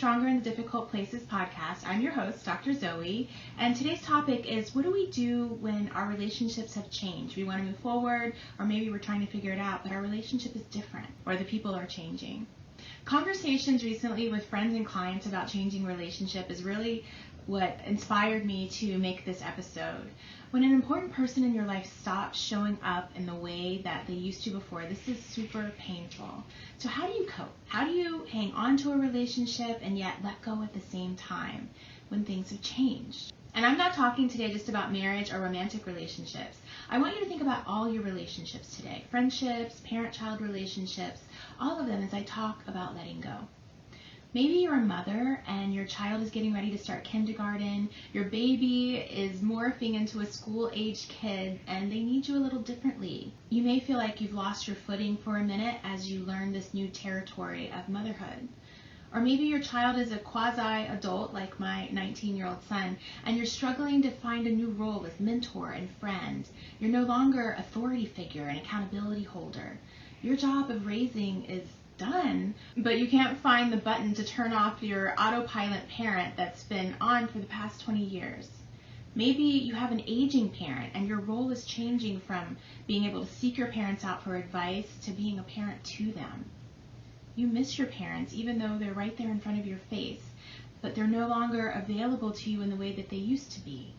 Stronger in the Difficult Places podcast. I'm your host, Dr. Zoe, and today's topic is, what do we do when our relationships have changed? We want to move forward, or maybe we're trying to figure it out, but our relationship is different, or the people are changing. Conversations recently with friends and clients about changing relationship is really what inspired me to make this episode. When an important person in your life stops showing up in the way that they used to before, this is super painful. So how do you cope? How do you hang on to a relationship and yet let go at the same time when things have changed? And I'm not talking today just about marriage or romantic relationships. I want you to think about all your relationships today. Friendships, parent-child relationships, all of them as I talk about letting go. Maybe you're a mother and your child is getting ready to start kindergarten, your baby is morphing into a school-age kid, and they need you a little differently. You may feel like you've lost your footing for a minute as you learn this new territory of motherhood. Or maybe your child is a quasi-adult like my 19-year-old son, and you're struggling to find a new role as mentor and friend. You're no longer authority figure and accountability holder. Your job of raising is done, but you can't find the button to turn off your autopilot parent that's been on for the past 20 years. Maybe you have an aging parent and your role is changing from being able to seek your parents out for advice to being a parent to them. You miss your parents even though they're right there in front of your face, but they're no longer available to you in the way that they used to be.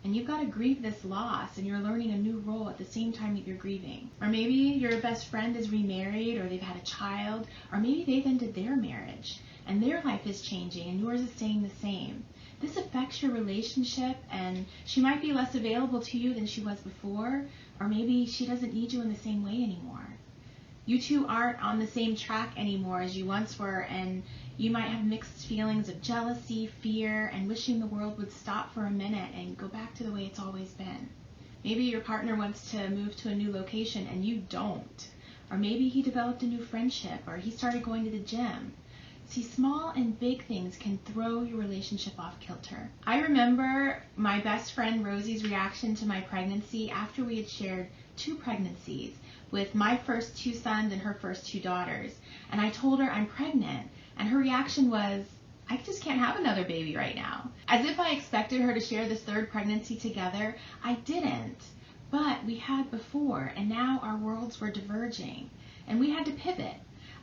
And you've got to grieve this loss, and you're learning a new role at the same time that you're grieving. Or maybe your best friend is remarried, or they've had a child, or maybe they've ended their marriage, and their life is changing, and yours is staying the same. This affects your relationship, and she might be less available to you than she was before, or maybe she doesn't need you in the same way anymore. You two aren't on the same track anymore as you once were, and you might have mixed feelings of jealousy, fear, and wishing the world would stop for a minute and go back to the way it's always been. Maybe your partner wants to move to a new location and you don't. Or maybe he developed a new friendship, or he started going to the gym. See, small and big things can throw your relationship off kilter. I remember my best friend Rosie's reaction to my pregnancy after we had shared 2 pregnancies with my first 2 sons and her first 2 daughters. And I told her I'm pregnant. And her reaction was, I just can't have another baby right now. As if I expected her to share this 3rd pregnancy together. I didn't. But we had before, and now our worlds were diverging. And we had to pivot.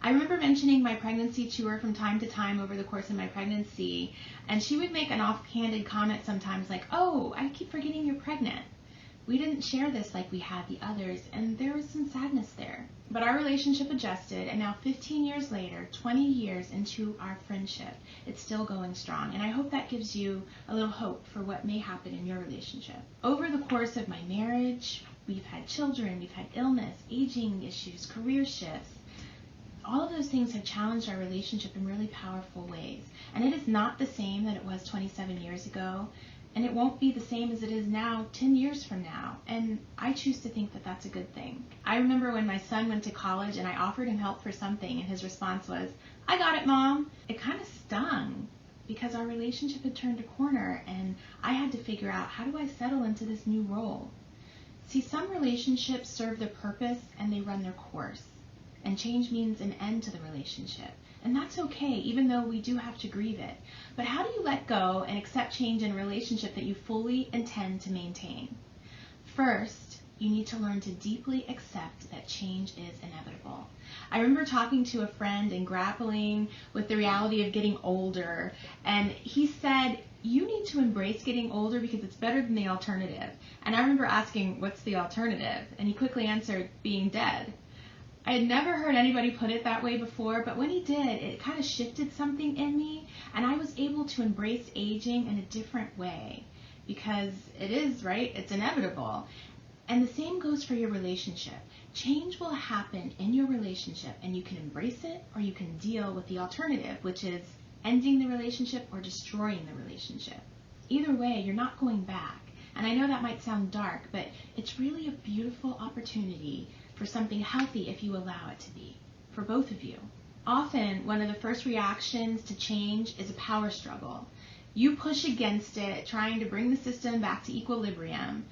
I remember mentioning my pregnancy to her from time to time over the course of my pregnancy, and she would make an offhanded comment sometimes like, oh, I keep forgetting you're pregnant. We didn't share this like we had the others, and there was some sadness there. But our relationship adjusted, and now 15 years later, 20 years into our friendship, it's still going strong. And I hope that gives you a little hope for what may happen in your relationship. Over the course of my marriage, we've had children, we've had illness, aging issues, career shifts. All of those things have challenged our relationship in really powerful ways. And it is not the same that it was 27 years ago. And it won't be the same as it is now 10 years from now. And I choose to think that that's a good thing. I remember when my son went to college and I offered him help for something and his response was, I got it, Mom. It kind of stung because our relationship had turned a corner and I had to figure out, how do I settle into this new role? See, some relationships serve their purpose and they run their course. And change means an end to the relationship. And that's okay, even though we do have to grieve it. But how do you let go and accept change in a relationship that you fully intend to maintain? First, you need to learn to deeply accept that change is inevitable. I remember talking to a friend and grappling with the reality of getting older, and he said, you need to embrace getting older because it's better than the alternative. And I remember asking, what's the alternative? And he quickly answered, being dead. I had never heard anybody put it that way before, but when he did, it kind of shifted something in me, and I was able to embrace aging in a different way, because it is, right? It's inevitable. And the same goes for your relationship. Change will happen in your relationship, and you can embrace it, or you can deal with the alternative, which is ending the relationship or destroying the relationship. Either way, you're not going back. And I know that might sound dark, but it's really a beautiful opportunity for something healthy if you allow it to be, for both of you. Often, one of the first reactions to change is a power struggle. You push against it, trying to bring the system back to equilibrium.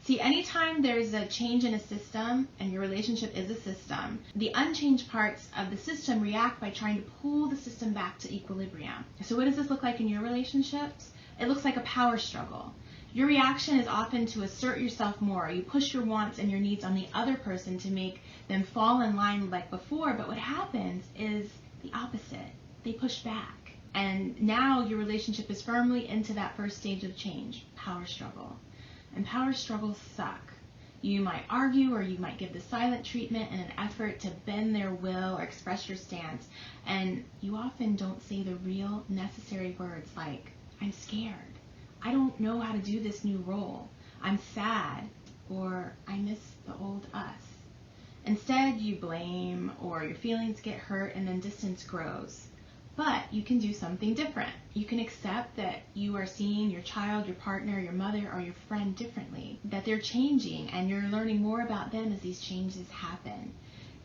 See, anytime there's a change in a system, and your relationship is a system, the unchanged parts of the system react by trying to pull the system back to equilibrium. So what does this look like in your relationships? It looks like a power struggle. Your reaction is often to assert yourself more. You push your wants and your needs on the other person to make them fall in line like before, but what happens is the opposite. They push back. And now your relationship is firmly into that first stage of change, power struggle. And power struggles suck. You might argue, or you might give the silent treatment in an effort to bend their will or express your stance. And you often don't say the real necessary words like, I'm scared. I don't know how to do this new role. I'm sad, or I miss the old us. Instead, you blame, or your feelings get hurt, and then distance grows. But you can do something different. You can accept that you are seeing your child, your partner, your mother, or your friend differently, that they're changing, and you're learning more about them as these changes happen.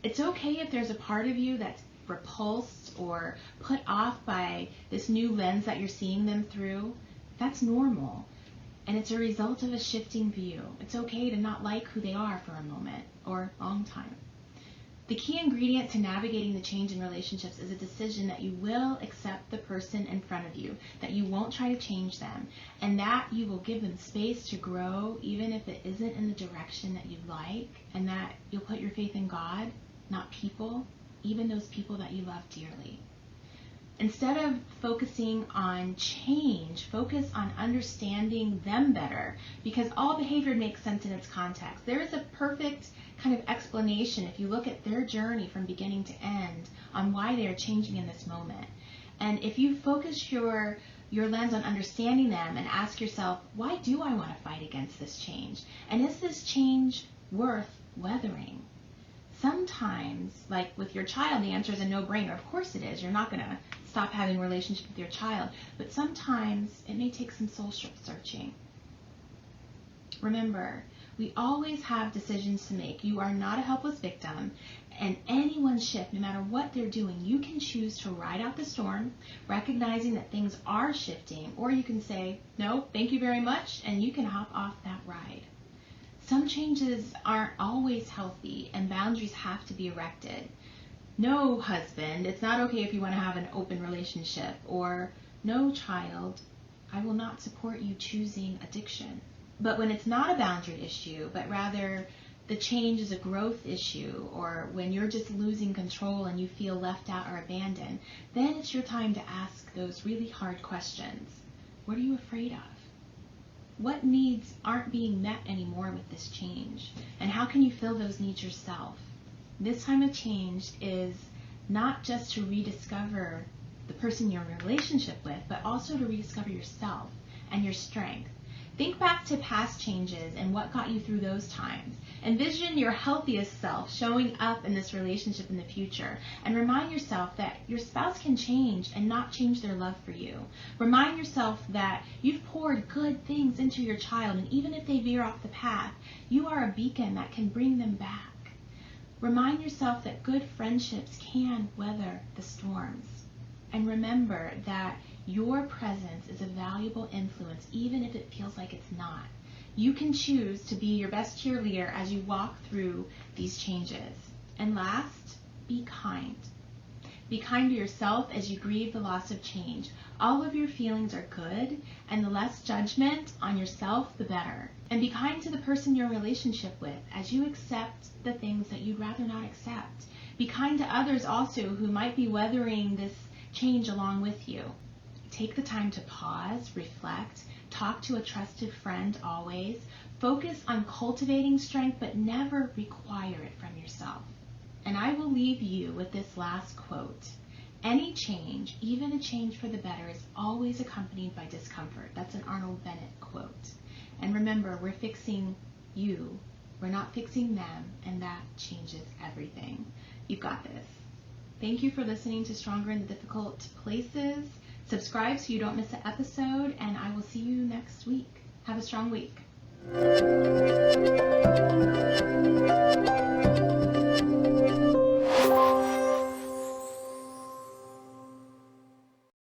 It's okay if there's a part of you that's repulsed or put off by this new lens that you're seeing them through. That's normal, and it's a result of a shifting view. It's okay to not like who they are for a moment or a long time. The key ingredient to navigating the change in relationships is a decision that you will accept the person in front of you, that you won't try to change them, and that you will give them space to grow even if it isn't in the direction that you'd like, and that you'll put your faith in God, not people, even those people that you love dearly. Instead of focusing on change, focus on understanding them better, because all behavior makes sense in its context. There is a perfect kind of explanation if you look at their journey from beginning to end on why they are changing in this moment. And if you focus your lens on understanding them and ask yourself, why do I want to fight against this change? And is this change worth weathering? Sometimes, like with your child, the answer is a no-brainer. Of course it is. You're not going to stop having a relationship with your child. But sometimes it may take some soul searching. Remember, we always have decisions to make. You are not a helpless victim. And anyone's shift, no matter what they're doing, you can choose to ride out the storm, recognizing that things are shifting. Or you can say, no, thank you very much, and you can hop off that ride. Some changes aren't always healthy, and boundaries have to be erected. No, husband, it's not okay if you want to have an open relationship. Or, no, child, I will not support you choosing addiction. But when it's not a boundary issue, but rather the change is a growth issue, or when you're just losing control and you feel left out or abandoned, then it's your time to ask those really hard questions. What are you afraid of? What needs aren't being met anymore with this change? And how can you fill those needs yourself? This time of change is not just to rediscover the person you're in a relationship with, but also to rediscover yourself and your strength. Think back to past changes and what got you through those times. Envision your healthiest self showing up in this relationship in the future. And remind yourself that your spouse can change and not change their love for you. Remind yourself that you've poured good things into your child, and even if they veer off the path, you are a beacon that can bring them back. Remind yourself that good friendships can weather the storms. And remember that your presence is a valuable influence, even if it feels like it's not. You can choose to be your best cheerleader as you walk through these changes. And last, be kind. Be kind to yourself as you grieve the loss of change. All of your feelings are good, and the less judgment on yourself, the better. And be kind to the person you're in a relationship with as you accept the things that you'd rather not accept. Be kind to others also who might be weathering this change along with you. Take the time to pause, reflect, talk to a trusted friend always. Focus on cultivating strength, but never require it from yourself. And I will leave you with this last quote. Any change, even a change for the better, is always accompanied by discomfort. That's an Arnold Bennett quote. And remember, we're fixing you. We're not fixing them, and that changes everything. You've got this. Thank you for listening to Stronger in the Difficult Places. Subscribe so you don't miss an episode, and I will see you next week. Have a strong week.